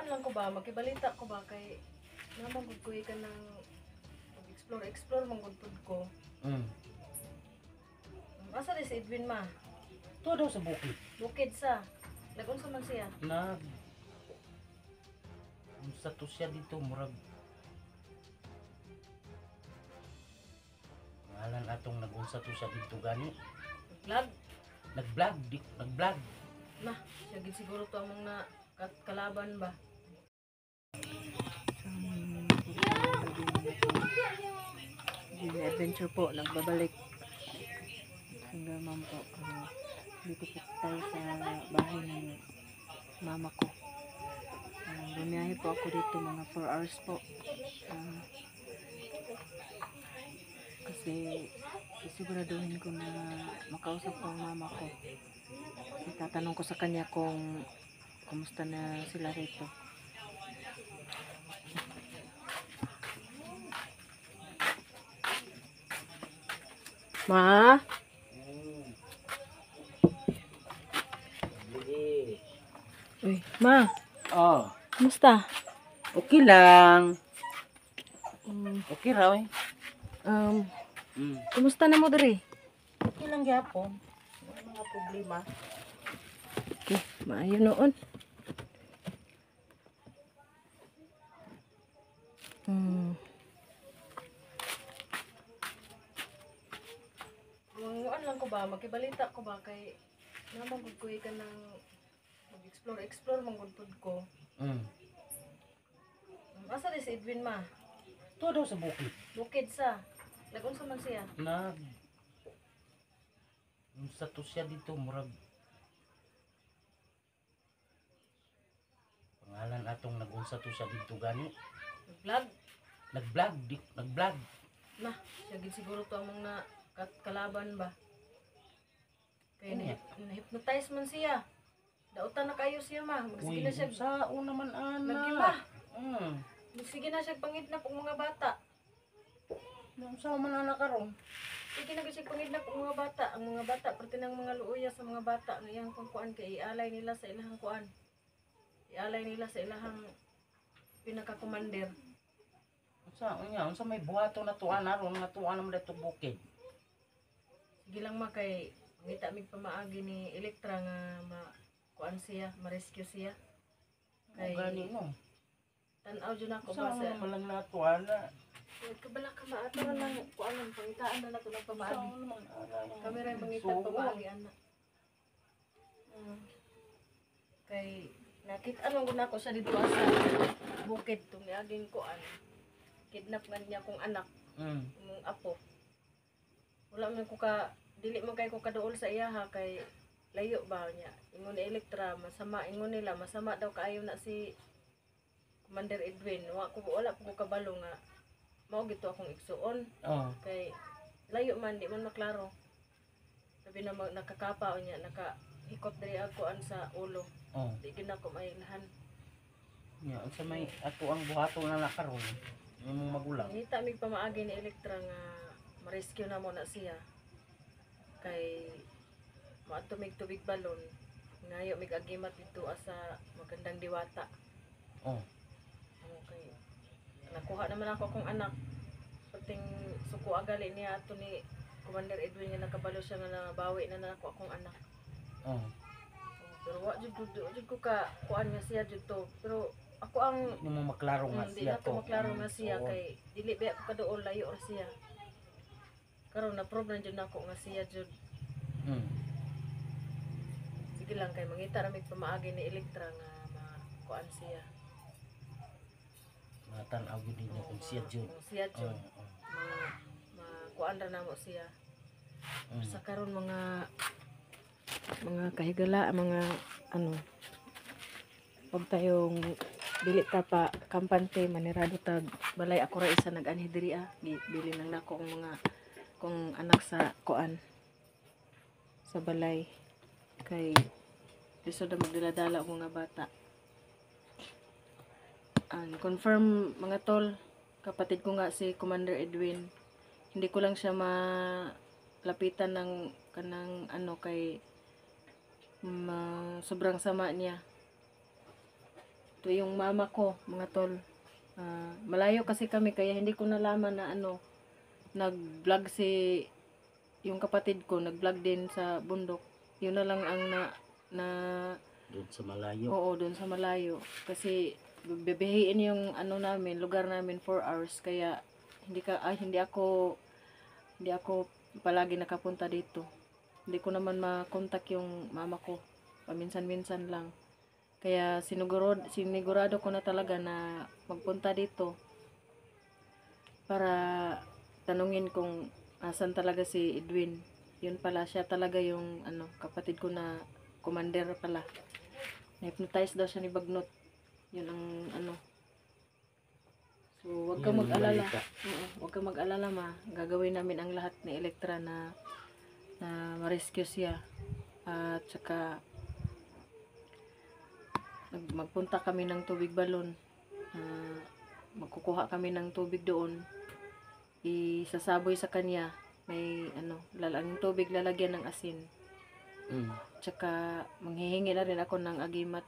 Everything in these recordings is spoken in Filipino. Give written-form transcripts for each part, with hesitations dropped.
lang ko ba, makibalita ko ba kay naman gud ko ka ng explore manggudpod ko. Asa rin si Edwin ma? Tuwa daw sa bukid. Bukid sa. Lagun sa man siya. Sa to siya dito, murag. Ngalan atong nagunsa to siya dito gani. Vlog? Nag-vlog. Na, siya gid siguro to among na kalaban ba? Yung adventure po, nagbabalik. Hanggang man po, dito po tayo sa bahay ng mama ko. Bumiyahe po ako dito mga 4 hours po. Kasi isiguraduhin ko na makausap ko ang mama ko. Tatanong ko sa kanya kung kumusta na sila rito. Ma? Uy, ma, Oh, kumusta? okay lang. Okay raw eh. Kumusta na mo diri? Okay lang gyapon. Wala mga problema. Okay, maayo noon. Manguan lang ko ba, makibalita ko ba kay naman gud ko ka ng explore manggudpod ko. Asa rin si Edwin ma? Tuwa daw sa bukid. Bukid sa. Lagun sa man siya. Sa to siya dito, murag. Pangalan atong nagunsa to siya dito gani. Vlog? Nag-vlog. Na, siya gid siguro to among na kalaban ba? Kaya na-hypnotize man siya. Dautan na kayo siya ma. Magsige na siya. Sa una man Lagi ana. ma. Magsige na siya pangidnap og mga bata. Sa man ana karon. Sige na siya pangidnap og mga bata. Ang mga bata, pati ng mga luuya sa mga bata. Ang iyang kuan kay ialay nila sa ilahang kuan. Ialay nila sa ilahang pinaka-commander. Unsa may buhaton na tuan aron nga tuan naman dito bukid. Sige lang ma kay ngita mig pamaagi ni Elektra nga kuan siya, ma-rescue siya. Kay Gani no. tan-aw jud ako Sa ba sa man lang na tuan na. kabala ka maato lang kuan ang pangitaan na nato ng pamaagi. Naman ana. Kami ray mangitag pamaagi ana. Kay nakita ano gud nako sa dito sa bukid tong niaging kuan. Kidnap man niya kong anak, mong apo. Wala man ko dili man kay ko kaduol sa iya ha kay layo ba niya. Ingon ni Elektra ingon nila masama daw kaayo na si Commander Edwin. Wala ko kabalo nga mao gito akong igsuon. Kay layo man di man maklaro. Sabi na nakakapa niya, nakahikot diri ako sa ulo. Di gid ako mailahan. Unsa may ato ang buhaton na nakaron. Imong magulang. Ngita mig pamaagi ni Elektra nga ma-rescue na mo na siya. Kay matumig tubig balon. Ngayo mig agimat dito sa magandang diwata. Okay. Nakuha naman ako akong anak. Pating suko agali niya ato ni Commander Edwin nga nakabalo siya nga nabawi na ako akong anak. Pero wa jud ko kuan nga siya jud to. Pero ako ang Hindi mo maklaro nga siya to. Hindi na maklaro nga siya kay dili ba ako kaduol layo ra siya. Karon na problem jud nako nga siya jud. Sige lang kay mangita ra mig pamaagi ni Elektra nga makuan siya. Matan-aw gid niya kung siya jud. Siya jud. Makuan ra namo siya. Sa karon mga kahigala, mga pag tayong dili ta pa kampante manirado tag balay ako ra isa nag-anhi diri bili lang nako ang mga kung anak sa kuan sa balay kay lisod na magdala-dala og mga bata. Confirm mga tol, kapatid ko nga si Commander Edwin, hindi ko lang siya malapitan ng kanang kay sobrang sama niya. Ito yung mama ko, mga tol. Malayo kasi kami kaya hindi ko nalaman na nag-vlog yung kapatid ko, nag-vlog din sa bundok. Yun na lang ang na Doon sa malayo. oo, doon sa malayo. Kasi bebehiin yung namin, lugar namin 4 hours kaya hindi ako palagi nakapunta dito. Hindi ko naman makontak yung mama ko. Paminsan-minsan lang. Kaya sinigurado ko na talaga na magpunta dito para tanungin kung asan talaga si Edwin. Yun pala, siya talaga yung kapatid ko na commander pala. Na-hypnotize daw siya ni Bagnot. Yun ang So, wag kang Yun ang mag-alala. balita. Oo, wag kang mag-alala, ma. Gagawin namin ang lahat ni Electra na ma-rescue siya. At saka magpunta kami ng tubig balon. Magkukuha kami ng tubig doon. Isasaboy sa kanya. May yung tubig lalagyan ng asin. Tsaka manghihingi na rin ako ng agimat.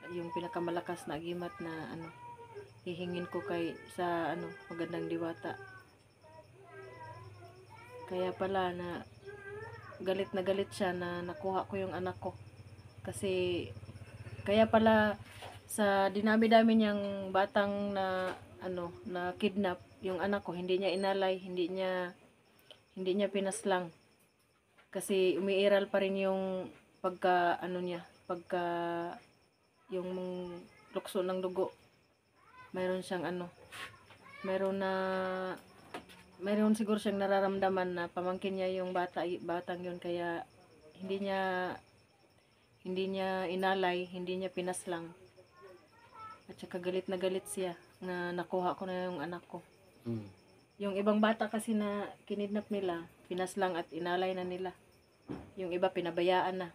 Yung pinakamalakas na agimat na hihingin ko sa magandang diwata. Kaya pala na galit siya na nakuha ko yung anak ko. Kasi kaya pala sa dinami-dami niyang batang na kidnap, yung anak ko hindi niya inalay, hindi niya pinaslang. Kasi umiiral pa rin yung pagka yung lukso ng dugo. Mayroon siyang mayroon siguro siyang nararamdaman na pamangkin niya yung batang yun kaya hindi niya inalay, hindi niya pinaslang. At saka galit na galit siya na nakuha ko na yung anak ko. Yung ibang bata kasi na kinidnap nila, pinaslang at inalay na nila. Yung iba pinabayaan na.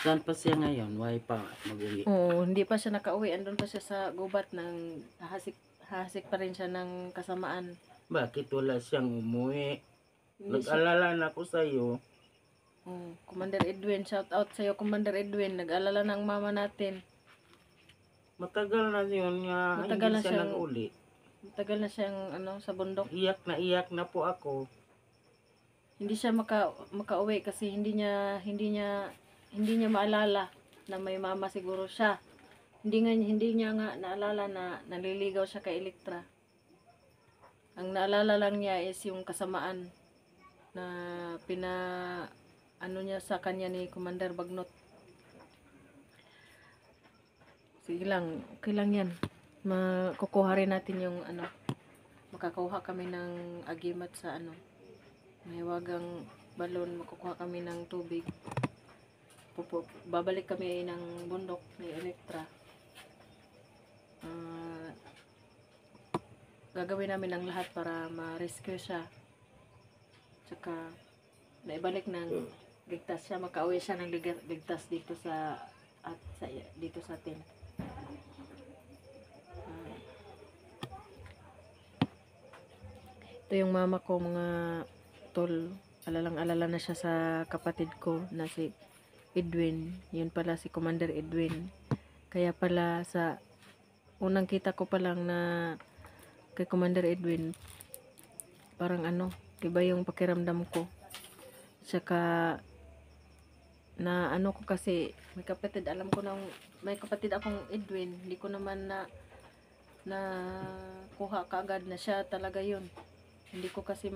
Saan pa siya ngayon? Why pa mag-uwi? Oo, hindi pa siya nakauwi. Andun pa siya sa gubat ng hasik pa rin siya ng kasamaan. Bakit wala siyang umuwi? Hindi siya- Nag-alala na ako sa'yo. Commander Edwin, shout out sa'yo Commander Edwin. Nag-alala ng mama natin. Matagal na yun nga Matagal na hindi siya siyang- nag-uli. Matagal na siyang sa bundok. Iyak na po ako. Hindi siya makauwi kasi hindi niya maalala na may mama siguro siya. Hindi niya nga naalala na naliligaw siya kay Electra. Ang naalala lang niya is yung kasamaan na niya sa kanya ni Commander Bagnot. Sige lang, okay lang yan. Makukuha rin natin yung makakuha kami ng agimat sa may wagang balon, makukuha kami ng tubig. Babalik kami ng bundok ni Electra. Gagawin namin ang lahat para ma-rescue siya. Tsaka naibalik ng ligtas siya, makauwi siya ng ligtas dito sa atin. Ito yung mama ko, mga tol. Alalang-alala na siya sa kapatid ko na si Edwin. Yun pala si Commander Edwin. Kaya pala sa unang kita ko pa lang na kay Commander Edwin, parang iba yung pakiramdam ko. Saka na ko kasi may kapatid, alam ko nang may kapatid akong Edwin, hindi ko naman na kuha kaagad na siya talaga yun. Hindi ko kasi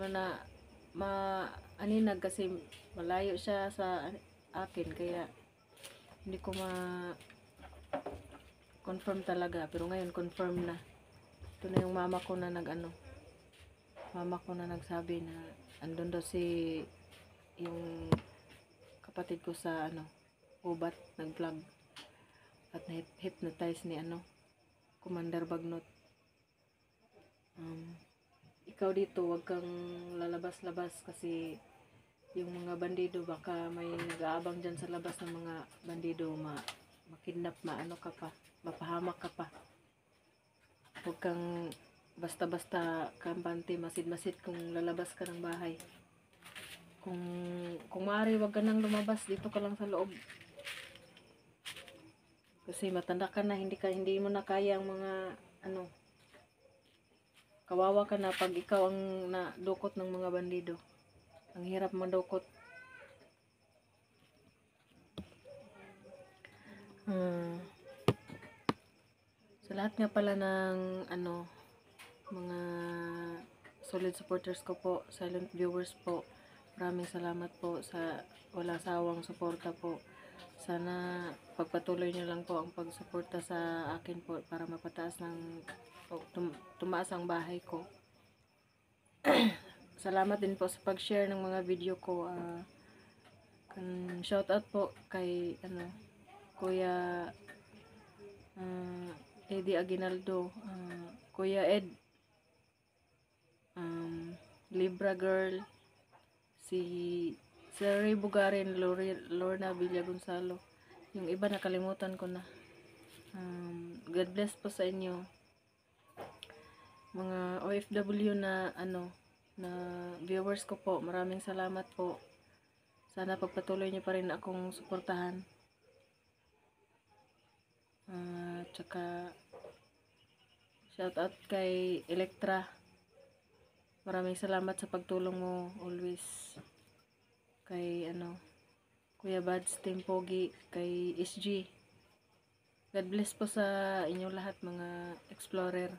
aninag kasi malayo siya sa akin kaya hindi ko confirm talaga, pero ngayon confirm na. Ito na yung mama ko na nagsabi na andun daw yung kapatid ko sa ubat, nag-vlog at na-hypnotize ni Commander Bagnot. Ikaw dito, wag kang lalabas-labas kasi yung mga bandido, baka may nag-aabang dyan sa labas ng mga bandido, makidnap, mapahamak ka pa. Huwag kang basta-basta kampante, masid-masid kung lalabas ka ng bahay. Kung maaari, wag ka nang lumabas, dito ka lang sa loob. Kasi matanda ka na, hindi mo na kaya ang mga ano, kawawa ka na pag ikaw ang nadukot ng mga bandido. Ang hirap madukot. Sa lahat nga pala ng ano, mga solid supporters ko po, silent viewers po, maraming salamat po sa wala sawang suporta po. Sana pagpatuloy nyo lang po ang pagsuporta sa akin po para mapataas ng tumaas ang bahay ko. Salamat din po sa pag-share ng mga video ko. Shout out po kay ano, Kuya Eddie Aguinaldo, Kuya Ed, Libra Girl, si Ray Bugarin, Lorna Villa Gonzalo. Yung iba nakalimutan ko na. God bless po sa inyo. Mga OFW na ano, na viewers ko po, maraming salamat po. Sana pagpatuloy niyo pa rin akong suportahan. Tsaka shout out kay Electra. Maraming salamat sa pagtulong mo always. Kay ano, Kuya Bads, Team Pogi, kay SG. God bless po sa inyo lahat mga explorer.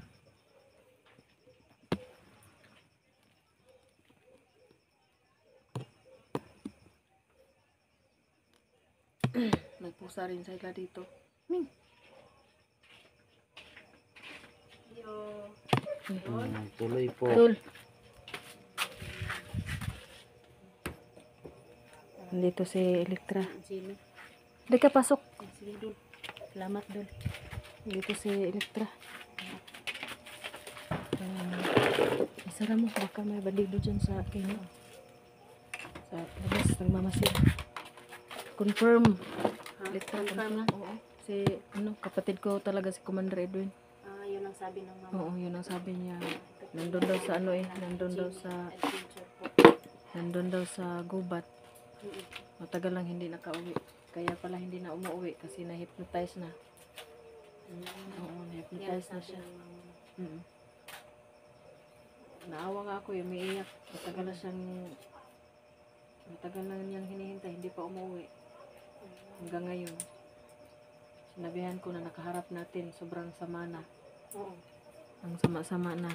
Nagpusa rin sila dito. Ming. Tuloy po. Tul. Nandito si Electra. Sino? Hindi ka pasok. Sige, Dul. Salamat, Dul. Nandito si Electra. Isara mo, baka may bandido dyan sa akin. Sa labas, nagmamasid. Confirm. Electra, Confirm na? Oo. Si, ano, kapatid ko talaga si Commander Edwin. Yun ang sabi ng mama. Oo, yun ang sabi niya. Nandun daw sa ano nandun daw sa Adventure po. nandun daw sa gubat. Mm-mm. Matagal lang hindi nakauwi. Kaya pala hindi na umuwi kasi na-hypnotize na. Oo, Yan na-hypnotize na sabi siya. ng mama. Naawa nga ako, umiiyak. Matagal na niyang hinihintay, hindi pa umuwi. Hanggang ngayon. Sinabihan ko na nakaharap natin, sobrang sama na. Oo. Ang sama-sama na.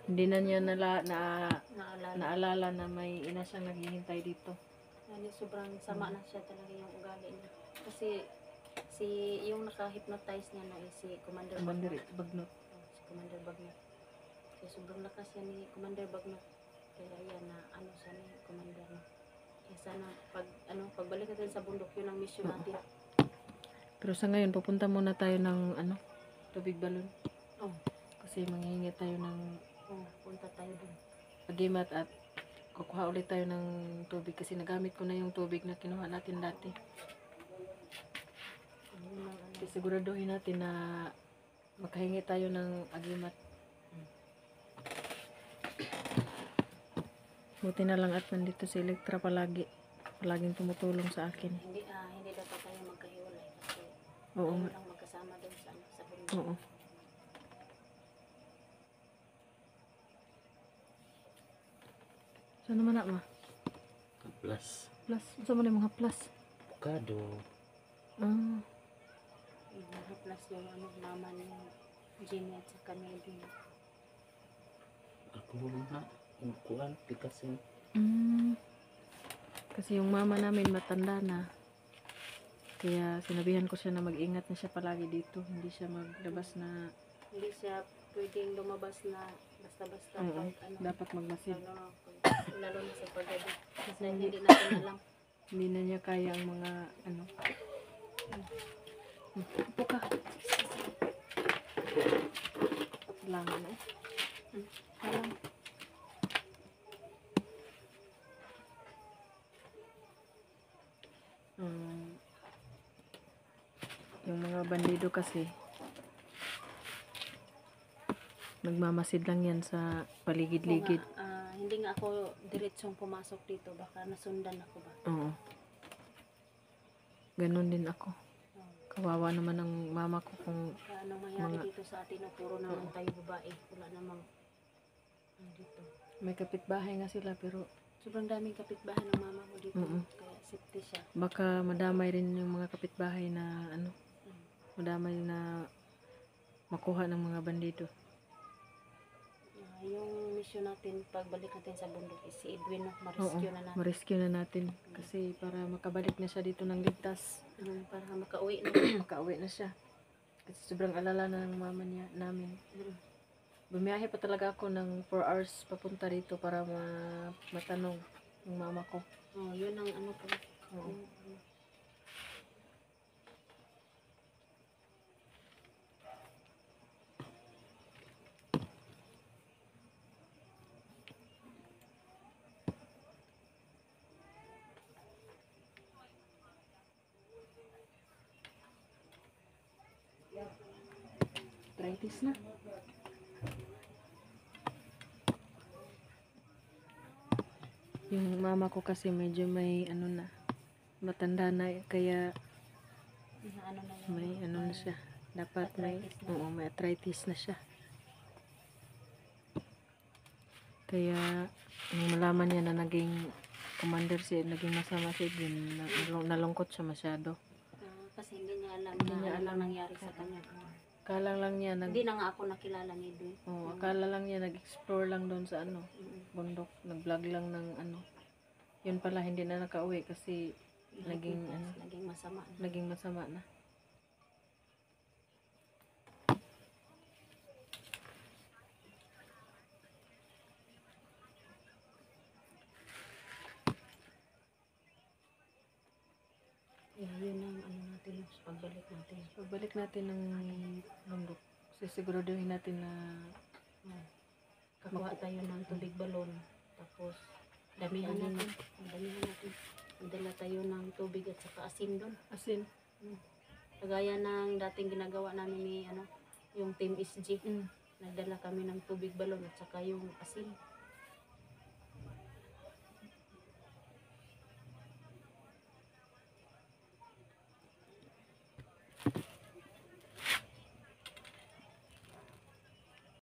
Hindi na niya Naalala. naalala na may ina siyang naghihintay dito. Yani, sobrang sama na siya talaga yung ugali niya. Kasi yung naka-hypnotize niya na si Commander Commander Bagnot. Bagnot. Si Commander Bagnot. Kaya sobrang lakas yan ni Commander Bagnot. Kaya yan na ano siya ni Commander. Kaya sana pagbalik natin sa bundok, yun ang mission natin. Pero sa ngayon, pupunta muna tayo ng tubig balon. Oh. Kasi manghihingi tayo ng Punta tayo dun. agimat at kukuha ulit tayo ng tubig kasi nagamit ko na yung tubig na kinuha natin dati. Kasi siguraduhin natin na makahingi tayo ng agimat. Buti na lang at nandito si Electra palaging tumutulong sa akin. Hindi dapat tayo magkahiwalay kasi Oo tayo nga. lang magkasama dun sa bundok. Oo. Saan naman na ma? Plus. Plus. Saan mo na yung mga plus? Avocado. Plus yung mama ni Jimmy at saka ni Edwin. Ako na. Kuan, pikasin. Kasi yung mama namin matanda na. Kaya sinabihan ko siya na mag-ingat na siya palagi dito. Hindi siya maglabas na Hindi siya pwedeng lumabas na basta-basta. Oo, Pag, dapat magmasid. lalo na sa paggabi. Kasi hindi natin alam. Hindi na niya kaya ang mga upo ka. Kailangan na Alam. Yung mga bandido kasi nagmamasid lang yan sa paligid-ligid. Hindi nga ako diretsong pumasok dito. Baka nasundan ako ba? Oo. Ganon din ako. Kawawa naman ang mama ko kung Kaya anong mangyari Mga- dito sa atin na puro naman tayo babae. Wala namang dito. may kapitbahay nga sila pero Sobrang daming kapitbahay ng mama mo dito. Mm-mm. Kaya safety siya. baka madamay rin yung mga kapitbahay na ano, Mm. madamay na makuha ng mga bandido. Yung mission natin, pagbalik natin sa bundok is si Edwin, no? Oo, Ma-rescue na natin. ma-rescue na natin kasi para makabalik na siya dito ng ligtas. Para makauwi na. Makauwi na siya. Kasi sobrang alala na ng mama niya namin. Mm. Bumiyahe pa talaga ako ng 4 hours papunta rito para matanong yung mama ko. Oh, yun ang ano pala. Oo. Yung- Arthritis na. Yung mama ko kasi medyo may ano na, matanda na kaya ano na yun. may ano na siya. Dapat may, Arthritis na. oo, may arthritis na siya. Kaya nung malaman niya na naging commander siya, naging masama siya din, nalungkot siya masyado. Kasi hindi niya alam Hindi na niya ano alam. lang nangyari sa kanya. Akala lang niya Hindi na nga ako nakilala ni Edwin. akala lang niya nag-explore lang doon sa ano, Mm. bundok, nag-vlog lang ng ano. Yun pala hindi na nakauwi kasi Naging ano? Naging masama na. naging masama na. Yun ang ano natin, pagbalik natin. Pagbalik natin ng bundok, sisiguraduhin natin na Kakuha tayo ng tubig balon. Tapos, damihan natin. Damihan natin. Magdala tayo ng tubig at saka asin doon. asin. Kagaya ng dating ginagawa namin ni ano, yung Team SG. Nagdala kami ng tubig balon at saka yung asin.